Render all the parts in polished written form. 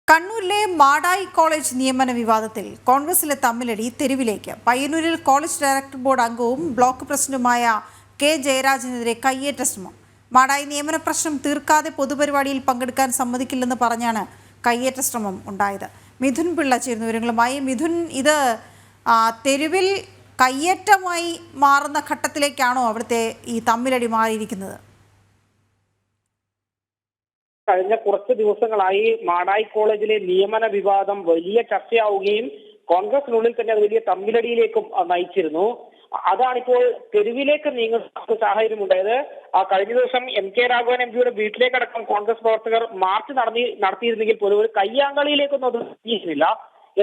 കണ്ണൂരിലെ മാടായി കോളേജ് നിയമന വിവാദത്തിൽ കോൺഗ്രസിലെ തമ്മിലടി തെരുവിലേക്ക്. പയ്യന്നൂരിൽ കോളേജ് ഡയറക്ടർ ബോർഡ് അംഗവും ബ്ലോക്ക് പ്രസിഡന്റുമായ കെ ജയരാജനെതിരെ കയ്യേറ്റ ശ്രമം. മാടായി നിയമന പ്രശ്നം തീർക്കാതെ പൊതുപരിപാടിയിൽ പങ്കെടുക്കാൻ സമ്മതിക്കില്ലെന്ന് പറഞ്ഞാണ് കയ്യേറ്റ ശ്രമം ഉണ്ടായത്. മിഥുൻ പിള്ള ചേരുന്ന വിവരങ്ങളുമായി. മിഥുൻ, ഇത് തെരുവിൽ കയ്യേറ്റമായി മാറുന്ന ഘട്ടത്തിലേക്കാണോ അവിടുത്തെ ഈ തമ്മിലടി മാറിയിരിക്കുന്നത്? കഴിഞ്ഞ കുറച്ച് ദിവസങ്ങളായി മാടായി കോളേജിലെ നിയമന വിവാദം വലിയ ചർച്ചയാവുകയും കോൺഗ്രസിനുള്ളിൽ തന്നെ അത് വലിയ തമ്മിലടിയിലേക്കും നയിച്ചിരുന്നു. അതാണിപ്പോൾ തെരുവിലേക്ക് നീങ്ങുന്ന സാഹചര്യം ഉണ്ടായത്. കഴിഞ്ഞ ദിവസം MK രാഘവൻ MPയുടെ വീട്ടിലേക്കടക്കം കോൺഗ്രസ് പ്രവർത്തകർ മാർച്ച് നടത്തിയിരുന്നെങ്കിൽ പോലും ഒരു കയ്യാങ്കളിയിലേക്കൊന്നും അത് നീങ്ങിയിരുന്നില്ല.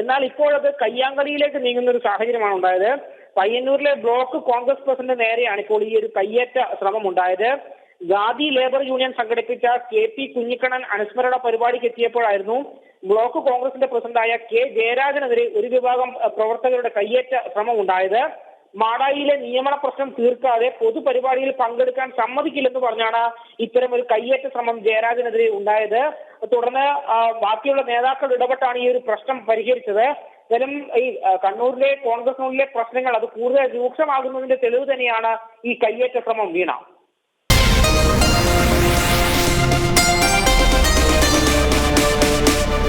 എന്നാൽ ഇപ്പോഴത് കയ്യാങ്കളിയിലേക്ക് നീങ്ങുന്ന ഒരു സാഹചര്യമാണ് ഉണ്ടായത്. പയ്യന്നൂരിലെ ബ്ലോക്ക് കോൺഗ്രസ് പ്രസിഡന്റ് നേരെയാണ് ഇപ്പോൾ ഈ ഒരു കയ്യേറ്റ ശ്രമം ഉണ്ടായത്. ഗാന്ധി ലേബർ യൂണിയൻ സംഘടിപ്പിച്ച KP കുഞ്ഞിക്കണ്ണൻ അനുസ്മരണ പരിപാടിക്ക് എത്തിയപ്പോഴായിരുന്നു ബ്ലോക്ക് കോൺഗ്രസിന്റെ പ്രസിഡന്റായ K ജയരാജനെതിരെ ഒരു വിഭാഗം പ്രവർത്തകരുടെ കയ്യേറ്റ ശ്രമം ഉണ്ടായത്. മാടായിയിലെ നിയമന പ്രശ്നം തീർക്കാതെ പൊതുപരിപാടിയിൽ പങ്കെടുക്കാൻ സമ്മതിക്കില്ലെന്ന് പറഞ്ഞാണ് ഇത്തരം ഒരു കയ്യേറ്റ ശ്രമം ജയരാജനെതിരെ ഉണ്ടായത്. തുടർന്ന് ബാക്കിയുള്ള നേതാക്കൾ ഇടപെട്ടാണ് ഈ ഒരു പ്രശ്നം പരിഹരിച്ചത്. എന്തായാലും ഈ കണ്ണൂരിലെ കോൺഗ്രസിനുള്ളിലെ പ്രശ്നങ്ങൾ അത് കൂടുതൽ രൂക്ഷമാകുന്നതിന്റെ തെളിവ് തന്നെയാണ് ഈ കയ്യേറ്റ ശ്രമം. വീണ.